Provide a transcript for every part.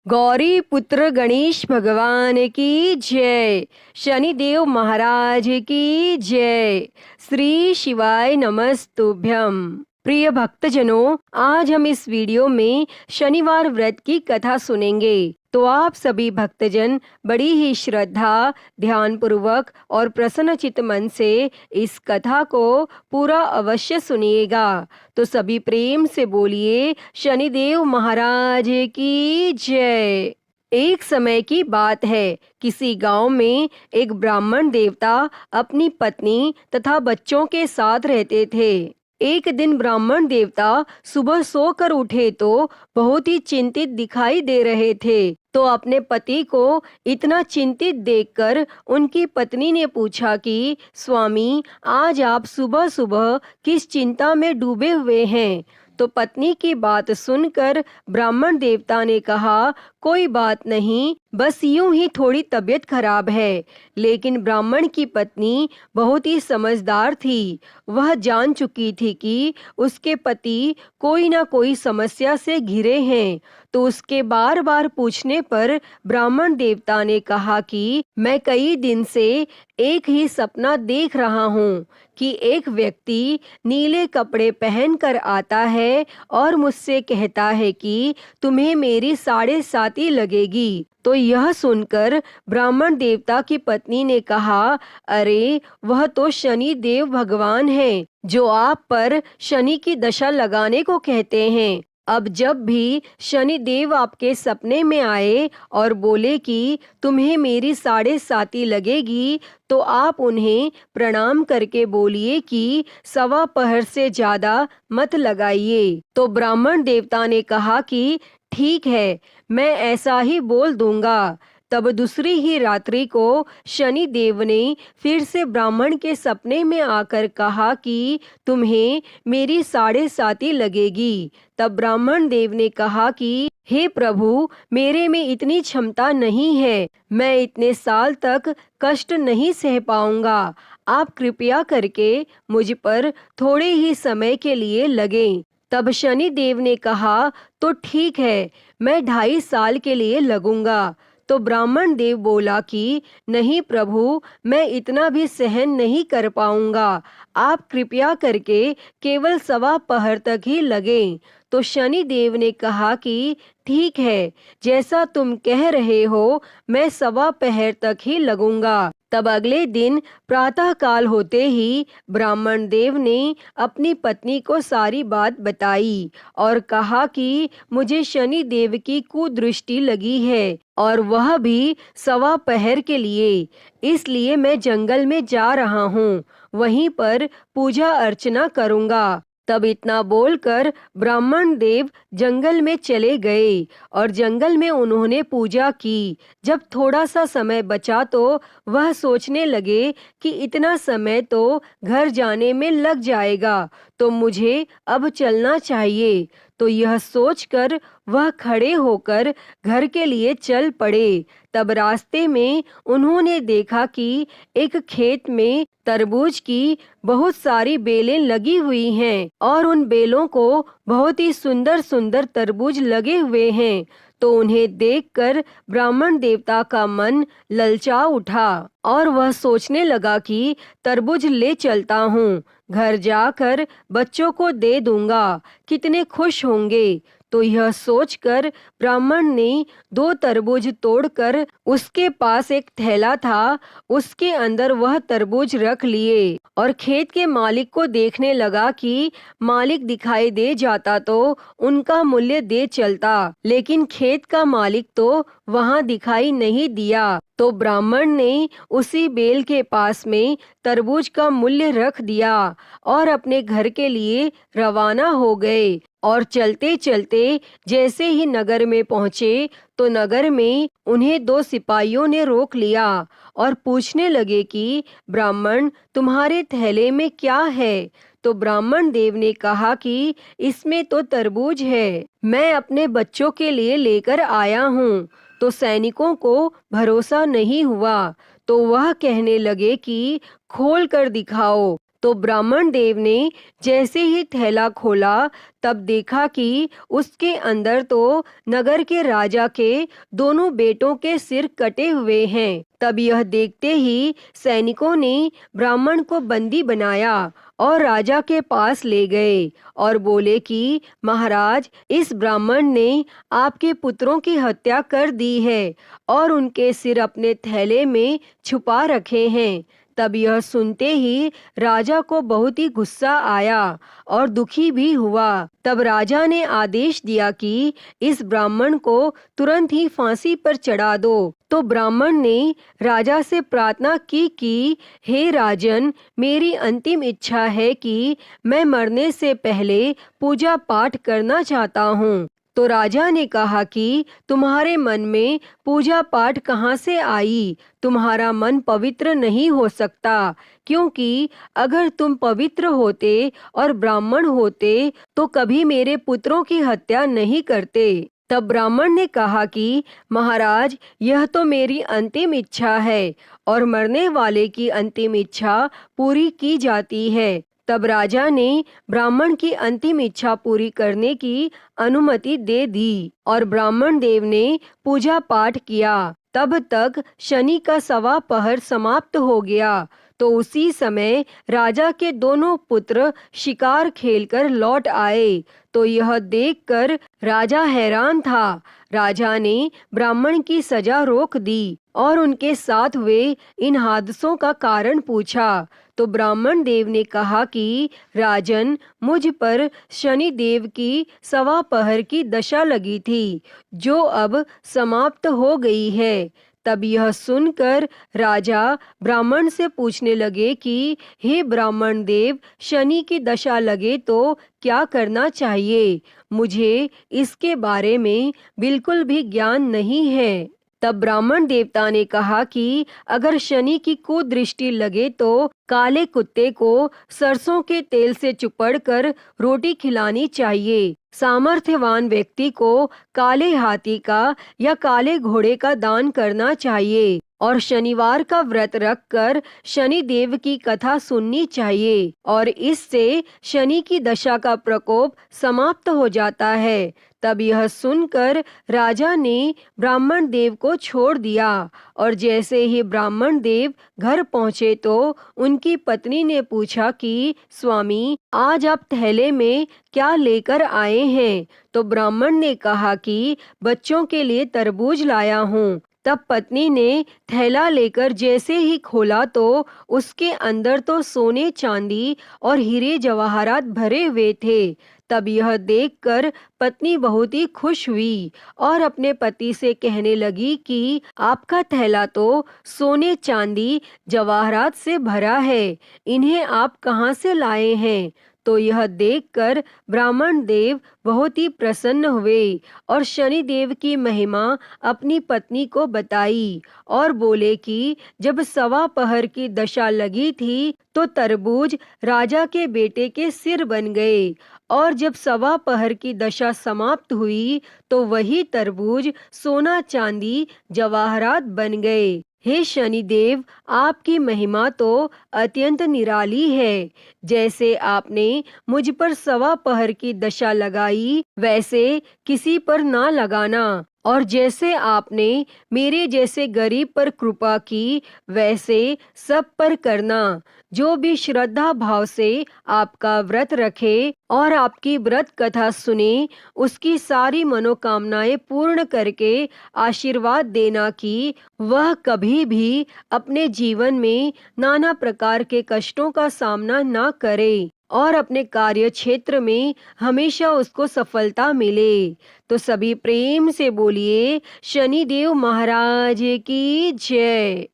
गौरी पुत्र गणेश भगवान की जय। शनिदेव महाराज की जय। श्री शिवाय नमस्तुभ्यम। प्रिय भक्तजनों, आज हम इस वीडियो में शनिवार व्रत की कथा सुनेंगे। तो आप सभी भक्तजन बड़ी ही श्रद्धा, ध्यान पूर्वक और प्रसन्नचित्त मन से इस कथा को पूरा अवश्य सुनिएगा। तो सभी प्रेम से बोलिए शनिदेव महाराज की जय। एक समय की बात है, किसी गांव में एक ब्राह्मण देवता अपनी पत्नी तथा बच्चों के साथ रहते थे। एक दिन ब्राह्मण देवता सुबह सोकर उठे तो बहुत ही चिंतित दिखाई दे रहे थे। तो अपने पति को इतना चिंतित देखकर उनकी पत्नी ने पूछा कि स्वामी, आज आप सुबह सुबह किस चिंता में डूबे हुए हैं? तो पत्नी की बात सुनकर ब्राह्मण देवता ने कहा, कोई बात नहीं, बस यूं ही थोड़ी तबीयत खराब है। लेकिन ब्राह्मण की पत्नी बहुत ही समझदार थी। वह जान चुकी थी कि उसके पति कोई ना कोई समस्या से घिरे हैं। तो उसके बार बार पूछने पर ब्राह्मण देवता ने कहा कि मैं कई दिन से एक ही सपना देख रहा हूँ कि एक व्यक्ति नीले कपड़े पहनकर आता है और मुझसे कहता है कि तुम्हें मेरी 7.5 लगेगी। तो यह सुनकर ब्राह्मण देवता की पत्नी ने कहा, अरे वह तो शनि देव भगवान हैं, जो आप पर शनि की दशा लगाने को कहते हैं। अब जब भी शनि देव आपके सपने में आए और बोले कि तुम्हें मेरी 7.5 लगेगी, तो आप उन्हें प्रणाम करके बोलिए कि 1.15 से ज्यादा मत लगाइए। तो ब्राह्मण देवता ने कहा कि ठीक है, मैं ऐसा ही बोल दूंगा। तब दूसरी ही रात्रि को शनि देव ने फिर से ब्राह्मण के सपने में आकर कहा कि तुम्हें मेरी 7.5 लगेगी। तब ब्राह्मण देव ने कहा कि हे प्रभु, मेरे में इतनी क्षमता नहीं है, मैं इतने साल तक कष्ट नहीं सह पाऊंगा। आप कृपया करके मुझ पर थोड़े ही समय के लिए लगें। तब शनि देव ने कहा, तो ठीक है, मैं 2.5 साल के लिए लगूंगा। तो ब्राह्मण देव बोला कि नहीं प्रभु, मैं इतना भी सहन नहीं कर पाऊंगा, आप कृपया करके केवल 1.15 तक ही लगें। तो शनि देव ने कहा कि ठीक है, जैसा तुम कह रहे हो, मैं 1.15 तक ही लगूंगा। तब अगले दिन प्रातः काल होते ही ब्राह्मण देव ने अपनी पत्नी को सारी बात बताई और कहा कि मुझे शनि देव की कुदृष्टि लगी है और वह भी 1.15 के लिए, इसलिए मैं जंगल में जा रहा हूँ, वहीं पर पूजा अर्चना करूँगा। तब इतना बोलकर ब्राह्मण देव जंगल में चले गए और जंगल में उन्होंने पूजा की। जब थोड़ा सा समय बचा तो वह सोचने लगे कि इतना समय तो घर जाने में लग जाएगा, तो मुझे अब चलना चाहिए। तो यह सोचकर वह खड़े होकर घर के लिए चल पड़े। तब रास्ते में उन्होंने देखा कि एक खेत में तरबूज की बहुत सारी बेलें लगी हुई हैं और उन बेलों को बहुत ही सुंदर सुंदर तरबूज लगे हुए हैं। तो उन्हें देखकर ब्राह्मण देवता का मन ललचा उठा और वह सोचने लगा कि तरबूज ले चलता हूँ, घर जाकर बच्चों को दे दूंगा, कितने खुश होंगे। तो यह सोचकर ब्राह्मण ने 2 तरबूज तोड़कर, उसके पास एक थैला था, उसके अंदर वह तरबूज रख लिए और खेत के मालिक को देखने लगा कि मालिक दिखाई दे जाता तो उनका मूल्य दे चलता, लेकिन खेत का मालिक तो वहां दिखाई नहीं दिया। तो ब्राह्मण ने उसी बेल के पास में तरबूज का मूल्य रख दिया और अपने घर के लिए रवाना हो गए। और चलते चलते जैसे ही नगर में पहुंचे तो नगर में उन्हें 2 सिपाहियों ने रोक लिया और पूछने लगे कि ब्राह्मण, तुम्हारे थैले में क्या है? तो ब्राह्मण देव ने कहा कि इसमें तो तरबूज है, मैं अपने बच्चों के लिए लेकर आया हूँ। तो सैनिकों को भरोसा नहीं हुआ, तो वह कहने लगे कि खोल कर दिखाओ। तो ब्राह्मण देव ने जैसे ही थैला खोला तब देखा कि उसके अंदर तो नगर के राजा के दोनों बेटों के सिर कटे हुए हैं। तब यह देखते ही सैनिकों ने ब्राह्मण को बंदी बनाया और राजा के पास ले गए और बोले कि महाराज, इस ब्राह्मण ने आपके पुत्रों की हत्या कर दी है और उनके सिर अपने थैले में छुपा रखे हैं। तब यह सुनते ही राजा को बहुत ही गुस्सा आया और दुखी भी हुआ। तब राजा ने आदेश दिया कि इस ब्राह्मण को तुरंत ही फांसी पर चढ़ा दो। तो ब्राह्मण ने राजा से प्रार्थना की कि हे राजन, मेरी अंतिम इच्छा है कि मैं मरने से पहले पूजा पाठ करना चाहता हूँ। तो राजा ने कहा कि तुम्हारे मन में पूजा पाठ कहाँ से आई? तुम्हारा मन पवित्र नहीं हो सकता, क्योंकि अगर तुम पवित्र होते और ब्राह्मण होते तो कभी मेरे पुत्रों की हत्या नहीं करते। तब ब्राह्मण ने कहा कि महाराज, यह तो मेरी अंतिम इच्छा है और मरने वाले की अंतिम इच्छा पूरी की जाती है। तब राजा ने ब्राह्मण की अंतिम इच्छा पूरी करने की अनुमति दे दी और ब्राह्मण देव ने पूजा पाठ किया। तब तक शनि का 1.25 पहर समाप्त हो गया। तो उसी समय राजा के दोनों पुत्र शिकार खेलकर लौट आए। तो यह देखकर राजा हैरान था। राजा ने ब्राह्मण की सजा रोक दी और उनके साथ हुए इन हादसों का कारण पूछा। तो ब्राह्मण देव ने कहा कि राजन, मुझ पर शनि देव की 1.25 पहर की दशा लगी थी, जो अब समाप्त हो गई है। तब यह सुनकर राजा ब्राह्मण से पूछने लगे कि हे ब्राह्मण देव, शनि की दशा लगे तो क्या करना चाहिए? मुझे इसके बारे में बिल्कुल भी ज्ञान नहीं है। तब ब्राह्मण देवता ने कहा कि अगर शनि की कुदृष्टि लगे तो काले कुत्ते को सरसों के तेल से चुपड़कर रोटी खिलानी चाहिए। सामर्थ्यवान व्यक्ति को काले हाथी का या काले घोड़े का दान करना चाहिए और शनिवार का व्रत रखकर शनि देव की कथा सुननी चाहिए और इससे शनि की दशा का प्रकोप समाप्त हो जाता है। तब यह सुनकर राजा ने ब्राह्मण देव को छोड़ दिया और जैसे ही ब्राह्मण देव घर पहुँचे तो उनकी पत्नी ने पूछा कि स्वामी, आज आप थैले में क्या लेकर आए हैं? तो ब्राह्मण ने कहा कि बच्चों के लिए तरबूज लाया हूँ। तब पत्नी ने थैला लेकर जैसे ही खोला तो उसके अंदर तो सोने चांदी और हीरे जवाहरात भरे हुए थे। तब यह देखकर पत्नी बहुत ही खुश हुई और अपने पति से कहने लगी कि आपका थैला तो सोने चांदी जवाहरात से भरा है, इन्हें आप कहाँ से लाए हैं? तो यह देखकर ब्राह्मण देव बहुत ही प्रसन्न हुए और शनि देव की महिमा अपनी पत्नी को बताई और बोले कि जब 1.25 पहर की दशा लगी थी तो तरबूज राजा के बेटे के सिर बन गए और जब 1.25 पहर की दशा समाप्त हुई तो वही तरबूज सोना चांदी जवाहरात बन गए। हे शनिदेव, आपकी महिमा तो अत्यंत निराली है। जैसे आपने मुझ पर 1.25 पहर की दशा लगाई वैसे किसी पर ना लगाना और जैसे आपने मेरे जैसे गरीब पर कृपा की वैसे सब पर करना। जो भी श्रद्धा भाव से आपका व्रत रखे और आपकी व्रत कथा सुने, उसकी सारी मनोकामनाएं पूर्ण करके आशीर्वाद देना कि वह कभी भी अपने जीवन में नाना प्रकार के कष्टों का सामना ना करे और अपने कार्य क्षेत्र में हमेशा उसको सफलता मिले। तो सभी प्रेम से बोलिए शनिदेव महाराज की जय।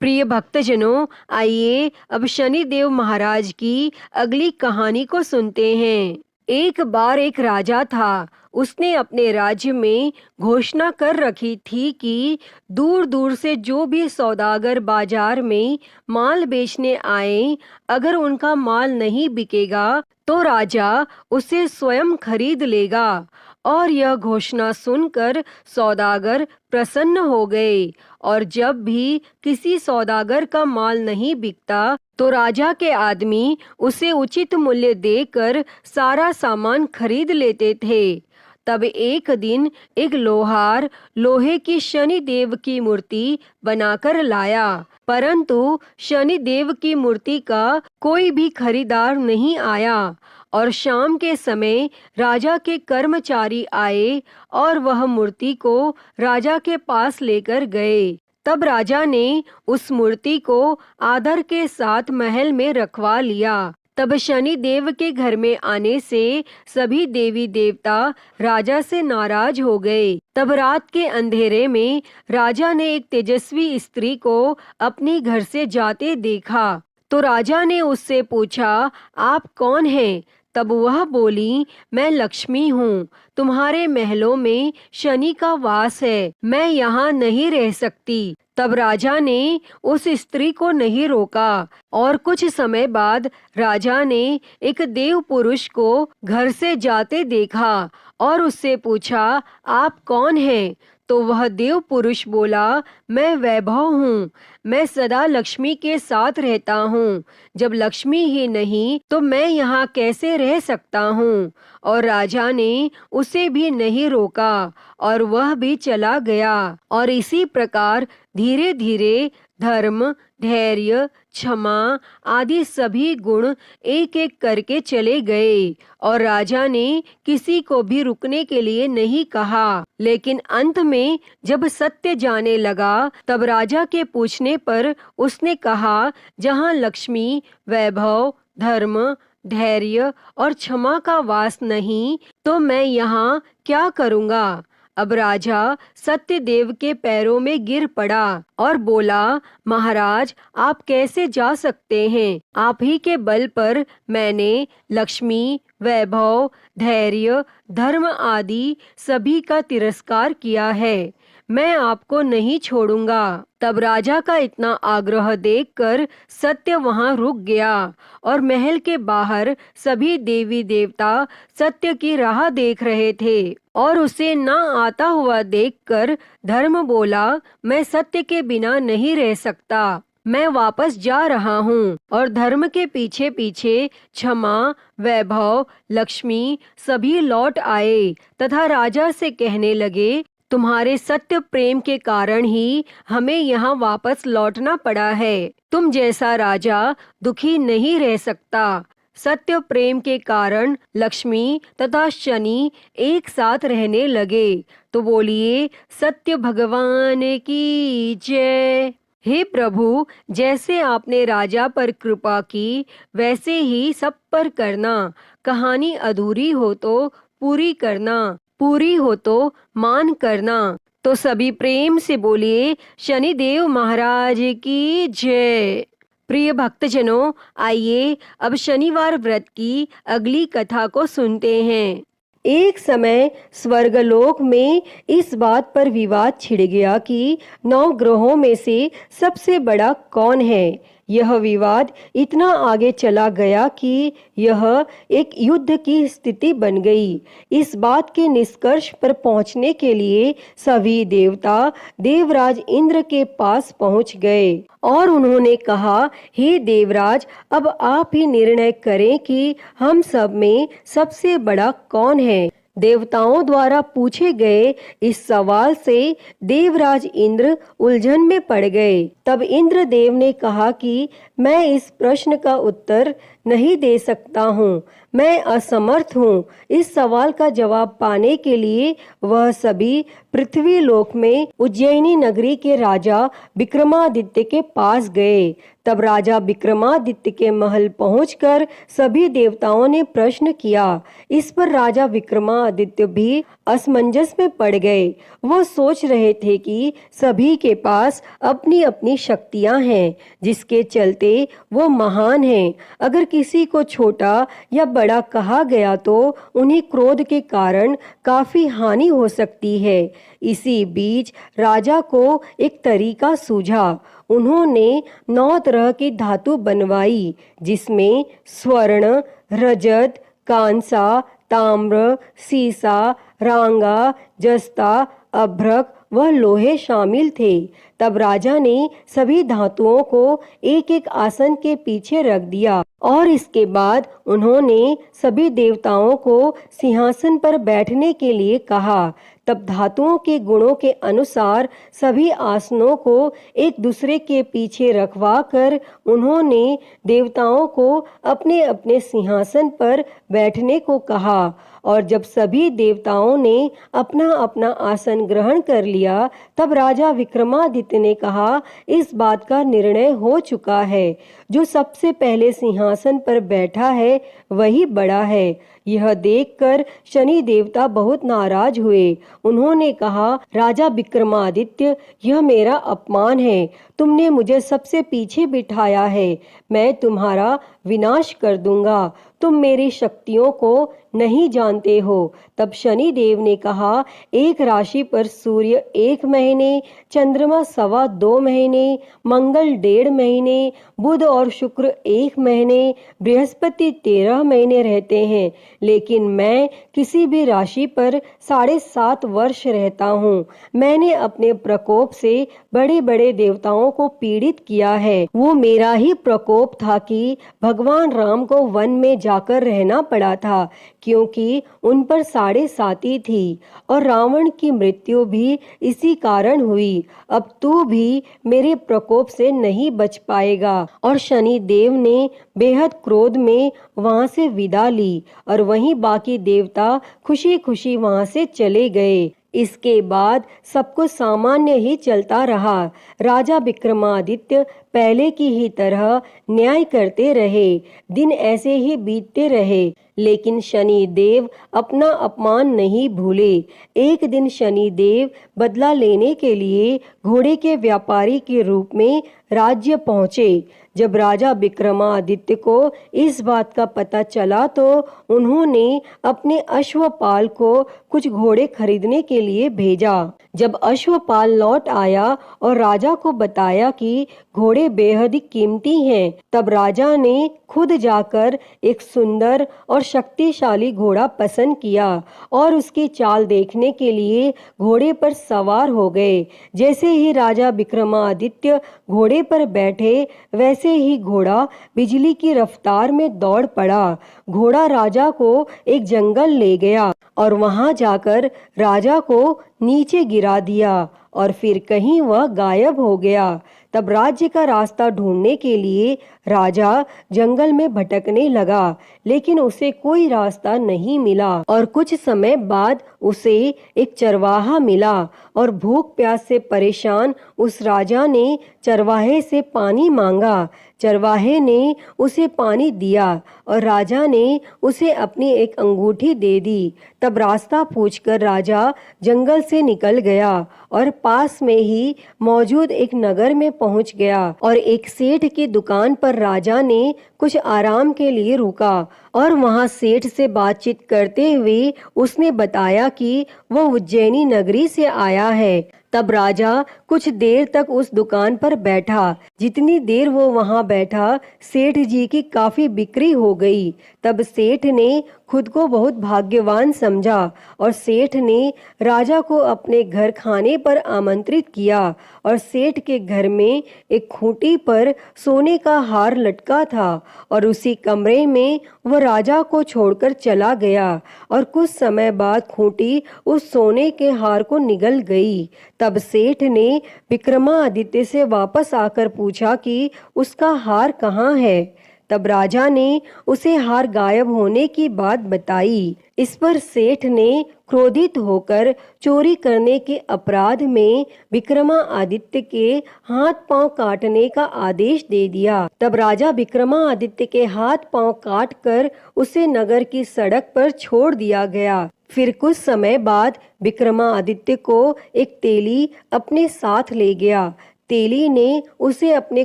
प्रिय भक्तजनों, आइए अब शनिदेव महाराज की अगली कहानी को सुनते हैं। एक बार एक राजा था। उसने अपने राज्य में घोषणा कर रखी थी कि दूर दूर से जो भी सौदागर बाजार में माल बेचने आए, अगर उनका माल नहीं बिकेगा तो राजा उसे स्वयं खरीद लेगा। और यह घोषणा सुनकर सौदागर प्रसन्न हो गए और जब भी किसी सौदागर का माल नहीं बिकता तो राजा के आदमी उसे उचित मूल्य देकर सारा सामान खरीद लेते थे। तब एक दिन एक लोहार लोहे की शनि देव की मूर्ति बनाकर लाया, परंतु शनि देव की मूर्ति का कोई भी खरीदार नहीं आया। और शाम के समय राजा के कर्मचारी आए और वह मूर्ति को राजा के पास लेकर गए। तब राजा ने उस मूर्ति को आदर के साथ महल में रखवा लिया। तब शनि देव के घर में आने से सभी देवी देवता राजा से नाराज हो गए। तब रात के अंधेरे में राजा ने एक तेजस्वी स्त्री को अपने घर से जाते देखा। तो राजा ने उससे पूछा, आप कौन हैं? तब वह बोली, मैं लक्ष्मी हूँ, तुम्हारे महलों में शनि का वास है, मैं यहाँ नहीं रह सकती। तब राजा ने उस स्त्री को नहीं रोका और कुछ समय बाद राजा ने एक देव पुरुष को घर से जाते देखा और उससे पूछा, आप कौन हैं? तो वह देव पुरुष बोला, मैं वैभव हूँ, मैं सदा लक्ष्मी के साथ रहता हूँ, जब लक्ष्मी ही नहीं तो मैं यहाँ कैसे रह सकता हूँ। और राजा ने उसे भी नहीं रोका और वह भी चला गया। और इसी प्रकार धीरे धीरे धर्म, धैर्य, क्षमा आदि सभी गुण एक एक करके चले गए और राजा ने किसी को भी रुकने के लिए नहीं कहा। लेकिन अंत में जब सत्य जाने लगा तब राजा के पूछने पर उसने कहा, जहाँ लक्ष्मी, वैभव, धर्म, धैर्य और क्षमा का वास नहीं तो मैं यहाँ क्या करूँगा। अब राजा सत्यदेव के पैरों में गिर पड़ा और बोला, महाराज आप कैसे जा सकते हैं? आप ही के बल पर मैंने लक्ष्मी, वैभव, धैर्य, धर्म आदि सभी का तिरस्कार किया है, मैं आपको नहीं छोड़ूंगा। तब राजा का इतना आग्रह देखकर सत्य वहां रुक गया और महल के बाहर सभी देवी देवता सत्य की राह देख रहे थे। और उसे न आता हुआ देखकर धर्म बोला, मैं सत्य के बिना नहीं रह सकता, मैं वापस जा रहा हूँ। और धर्म के पीछे पीछे क्षमा, वैभव, लक्ष्मी सभी लौट आए तथा राजा से कहने लगे, तुम्हारे सत्य प्रेम के कारण ही हमें यहाँ वापस लौटना पड़ा है। तुम जैसा राजा दुखी नहीं रह सकता। सत्य प्रेम के कारण लक्ष्मी तथा शनि एक साथ रहने लगे। तो बोलिए, सत्य भगवान की जय। हे प्रभु, जैसे आपने राजा पर कृपा की वैसे ही सब पर करना। कहानी अधूरी हो तो पूरी करना, पूरी हो तो मान करना। तो सभी प्रेम से बोलिए, शनिदेव महाराज की जय। प्रिय भक्तजनों, आइए अब शनिवार व्रत की अगली कथा को सुनते हैं। एक समय स्वर्गलोक में इस बात पर विवाद छिड़ गया कि 9 ग्रहों में से सबसे बड़ा कौन है। यह विवाद इतना आगे चला गया कि यह एक युद्ध की स्थिति बन गई। इस बात के निष्कर्ष पर पहुंचने के लिए सभी देवता देवराज इंद्र के पास पहुंच गए और उन्होंने कहा, हे देवराज, अब आप ही निर्णय करें कि हम सब में सबसे बड़ा कौन है। देवताओं द्वारा पूछे गए इस सवाल से देवराज इंद्र उलझन में पड़ गए। तब इंद्र देव ने कहा कि मैं इस प्रश्न का उत्तर नहीं दे सकता हूँ, मैं असमर्थ हूँ। इस सवाल का जवाब पाने के लिए वह सभी पृथ्वी लोक में उज्जैनी नगरी के राजा विक्रमादित्य के पास गए। तब राजा विक्रमादित्य के महल पहुंचकर सभी देवताओं ने प्रश्न किया। इस पर राजा विक्रमादित्य भी असमंजस में पड़ गए। वो सोच रहे थे कि सभी के पास अपनी अपनी शक्तियां हैं जिसके चलते वो महान हैं। अगर किसी को छोटा या बड़ा कहा गया तो उन्हें क्रोध के कारण काफी हानि हो सकती है। इसी बीच राजा को एक तरीका सूझा। उन्होंने 9 तरह की धातु बनवाई जिसमें स्वर्ण, रजत, कांसा, ताम्र, सीसा, रांगा, जस्ता, अभ्रक वह लोहे शामिल थे। तब राजा ने सभी धातुओं को एक एक आसन के पीछे रख दिया और इसके बाद उन्होंने सभी देवताओं को सिंहासन पर बैठने के लिए कहा। तब धातुओं के गुणों के अनुसार सभी आसनों को एक दूसरे के पीछे रखवा कर उन्होंने देवताओं को अपने अपने सिंहासन पर बैठने को कहा। और जब सभी देवताओं ने अपना अपना आसन ग्रहण कर लिया, तब राजा विक्रमादित्य ने कहा, इस बात का निर्णय हो चुका है, जो सबसे पहले सिंहासन पर बैठा है वही बड़ा है। यह देखकर शनि देवता बहुत नाराज हुए। उन्होंने कहा, राजा विक्रमादित्य, यह मेरा अपमान है। तुमने मुझे सबसे पीछे बिठाया है। मैं तुम्हारा विनाश कर दूंगा। तुम मेरी शक्तियों को नहीं जानते हो। तब शनि देव ने कहा, एक राशि पर सूर्य 1 महीने, चंद्रमा 2.25 महीने, मंगल 1.5 महीने, बुध और शुक्र 1 महीने, बृहस्पति 13 महीने रहते हैं, लेकिन मैं किसी भी राशि पर 7.5 वर्ष रहता हूँ। मैंने अपने प्रकोप से बड़े बड़े देवताओं को पीड़ित किया है। वो मेरा ही प्रकोप था कि भगवान राम को वन में जाकर रहना पड़ा था, क्योंकि उन पर 7.5 थी, और रावण की मृत्यु भी इसी कारण हुई। अब तू भी मेरे प्रकोप से नहीं बच पाएगा। और शनि देव ने बेहद क्रोध में वहां से विदा ली और वहीं बाकी देवता खुशी खुशी वहां से चले गए। इसके बाद सब कुछ सामान्य ही चलता रहा। राजा विक्रमादित्य पहले की ही तरह न्याय करते रहे। दिन ऐसे ही बीतते रहे, लेकिन शनि देव अपना अपमान नहीं भूले। एक दिन शनि देव बदला लेने के लिए घोड़े के व्यापारी के रूप में राज्य पहुंचे। जब राजा विक्रमादित्य को इस बात का पता चला तो उन्होंने अपने अश्वपाल को कुछ घोड़े खरीदने के लिए भेजा। जब अश्वपाल लौट आया और राजा को बताया कि घोड़े बेहद कीमती हैं, तब राजा ने खुद जाकर एक सुंदर और शक्तिशाली घोड़ा पसंद किया और उसकी चाल देखने के लिए घोड़े पर सवार हो गए। जैसे ही राजा विक्रमादित्य घोड़े पर बैठे, वैसे ही घोड़ा बिजली की रफ्तार में दौड़ पड़ा। घोड़ा राजा को एक जंगल ले गया और वहां जाकर राजा को नीचे गिरा दिया और फिर कहीं वह गायब हो गया। तब राज्य का रास्ता ढूंढने के लिए राजा जंगल में भटकने लगा, लेकिन उसे कोई रास्ता नहीं मिला। और कुछ समय बाद उसे एक चरवाहा मिला और भूख प्यास से परेशान उस राजा ने चरवाहे से पानी मांगा। चरवाहे ने उसे पानी दिया और राजा ने उसे अपनी एक अंगूठी दे दी। तब रास्ता पूछकर राजा जंगल से निकल गया और पास में ही मौजूद एक नगर में पहुंच गया और एक सेठ की दुकान पर राजा ने कुछ आराम के लिए रुका और वहां सेठ से बातचीत करते हुए उसने बताया कि वह उज्जैनी नगरी से आया है। तब राजा कुछ देर तक उस दुकान पर बैठा। जितनी देर वो वहां बैठा, सेठ जी की काफी बिक्री हो गई। तब सेठ ने खुद को बहुत भाग्यवान समझा और सेठ ने राजा को अपने घर खाने पर आमंत्रित किया और सेठ के घर में एक खूंटी पर सोने का हार लटका था और उसी कमरे में वह राजा को छोड़कर चला गया और कुछ समय बाद खूंटी उस सोने के हार को निगल गई। तब सेठ ने विक्रमादित्य से वापस आकर पूछा कि उसका हार कहाँ है। तब राजा ने उसे हार गायब होने की बात बताई। इस पर सेठ ने क्रोधित होकर चोरी करने के अपराध में विक्रमादित्य के हाथ पांव काटने का आदेश दे दिया। तब राजा विक्रमादित्य के हाथ पांव काटकर उसे नगर की सड़क पर छोड़ दिया गया। फिर कुछ समय बाद विक्रमादित्य को एक तेली अपने साथ ले गया। तेली ने उसे अपने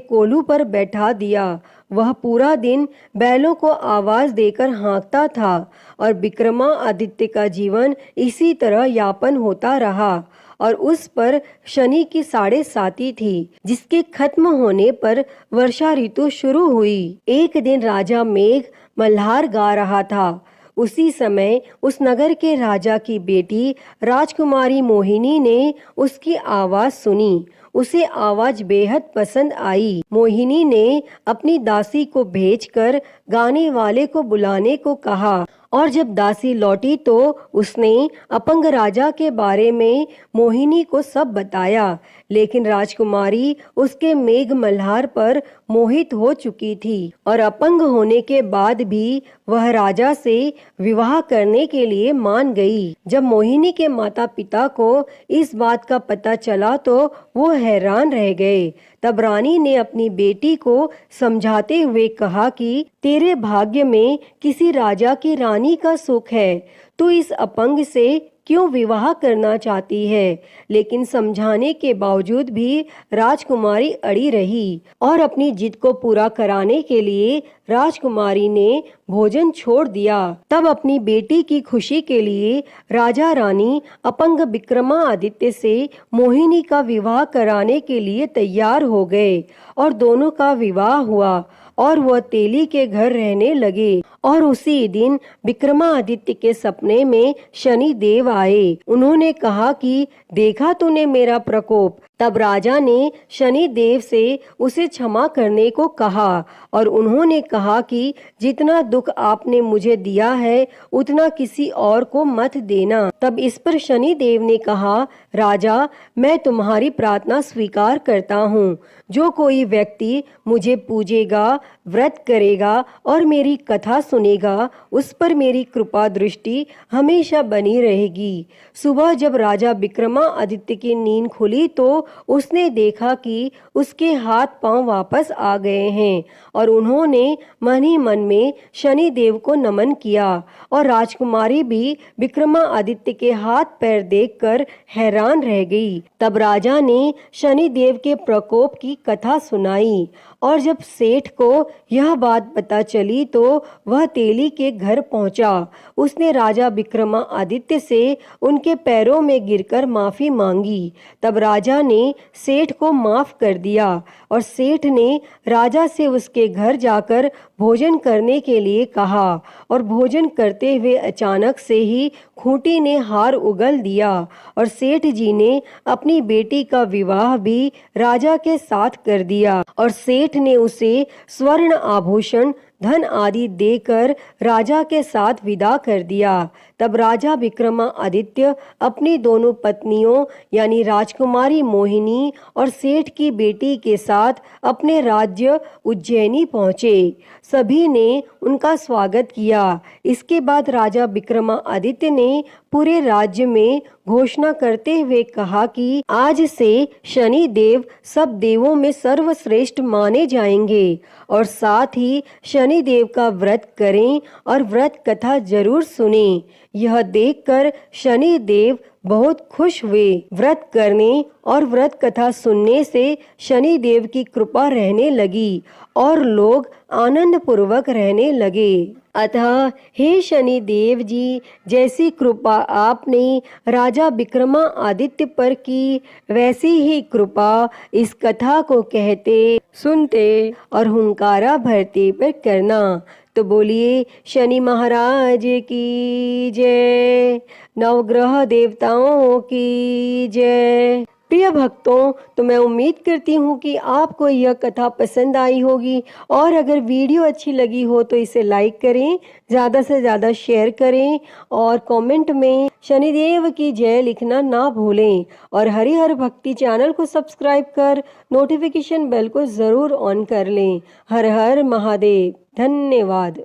कोल्हू पर बैठा दिया। वह पूरा दिन बैलों को आवाज देकर हाँकता था और विक्रमादित्य का जीवन इसी तरह यापन होता रहा और उस पर शनि की 7.5 थी, जिसके खत्म होने पर वर्षा ऋतु शुरू हुई। एक दिन राजा मेघ मल्हार गा रहा था। उसी समय उस नगर के राजा की बेटी राजकुमारी मोहिनी ने उसकी आवाज सुनी। उसे आवाज बेहद पसंद आई। मोहिनी ने अपनी दासी को भेजकर गाने वाले को बुलाने को कहा और जब दासी लौटी तो उसने अपंग राजा के बारे में मोहिनी को सब बताया। लेकिन राजकुमारी उसके मेघ मल्हार पर मोहित हो चुकी थी और अपंग होने के बाद भी वह राजा से विवाह करने के लिए मान गई। जब मोहिनी के माता पिता को इस बात का पता चला तो वो हैरान रह गए। तब रानी ने अपनी बेटी को समझाते हुए कहा कि तेरे भाग्य में किसी राजा की रानी का सुख है, तू इस अपंग से क्यों विवाह करना चाहती है। लेकिन समझाने के बावजूद भी राजकुमारी अड़ी रही और अपनी जिद को पूरा कराने के लिए राजकुमारी ने भोजन छोड़ दिया। तब अपनी बेटी की खुशी के लिए राजा रानी अपंग विक्रमादित्य से मोहिनी का विवाह कराने के लिए तैयार हो गए और दोनों का विवाह हुआ और वह तेली के घर रहने लगे। और उसी दिन विक्रमादित्य के सपने में शनि देव आए। उन्होंने कहा कि देखा तूने मेरा प्रकोप। तब राजा ने शनि देव से उसे क्षमा करने को कहा और उन्होंने कहा कि जितना दुख आपने मुझे दिया है उतना किसी और को मत देना। तब इस पर शनि देव ने कहा, राजा मैं तुम्हारी प्रार्थना स्वीकार करता हूँ। जो कोई व्यक्ति मुझे पूजेगा, व्रत करेगा और मेरी कथा सुनेगा उस पर मेरी कृपा दृष्टि हमेशा बनी रहेगी। सुबह जब राजा विक्रमादित्य की नींद खुली तो उसने देखा कि उसके हाथ पांव वापस आ गए हैं और उन्होंने मन ही मन में शनि देव को नमन किया। और राजकुमारी भी विक्रमादित्य के हाथ पैर देखकर हैरान रह गई। तब राजा ने शनि देव के प्रकोप की कथा सुनाई और जब सेठ को यह बात पता चली तो वह तेली के घर पहुंचा। उसने राजा विक्रमादित्य से उनके पैरों में गिरकर माफी मांगी। तब राजा ने सेठ को माफ कर दिया और सेठ ने राजा से उसके घर जाकर भोजन करने के लिए कहा और भोजन करते हुए अचानक से ही खूंटी ने हार उगल दिया और सेठ जी ने अपनी बेटी का विवाह भी राजा के साथ कर दिया और सेठ ने उसे स्वर्ण आभूषण, धन आदि देकर राजा के साथ विदा कर दिया। तब राजा विक्रमादित्य अपनी दोनों पत्नियों यानी राजकुमारी मोहिनी और सेठ की बेटी के साथ अपने राज्य उज्जैनी पहुँचे। सभी ने उनका स्वागत किया। इसके बाद राजा विक्रमादित्य ने पूरे राज्य में घोषणा करते हुए कहा कि आज से शनि देव सब देवों में सर्वश्रेष्ठ माने जाएंगे और साथ ही शनि देव का व्रत करें और व्रत कथा जरूर सुनें। यह देखकर शनि देव बहुत खुश हुए। व्रत करने और व्रत कथा सुनने से शनि देव की कृपा रहने लगी और लोग आनंद पूर्वक रहने लगे। अतः हे शनि देव जी, जैसी कृपा आपने राजा विक्रमादित्य पर की वैसी ही कृपा इस कथा को कहते, सुनते और हुंकारा भरते पर करना। तो बोलिए शनि महाराज की जय, नवग्रह देवताओं की जय। प्रिय भक्तों, तो मैं उम्मीद करती हूँ कि आपको यह कथा पसंद आई होगी और अगर वीडियो अच्छी लगी हो तो इसे लाइक करें, ज़्यादा से ज़्यादा शेयर करें और कमेंट में शनिदेव की जय लिखना ना भूलें और हरिहर भक्ति चैनल को सब्सक्राइब कर नोटिफिकेशन बेल को ज़रूर ऑन कर लें। हर हर महादेव। धन्यवाद।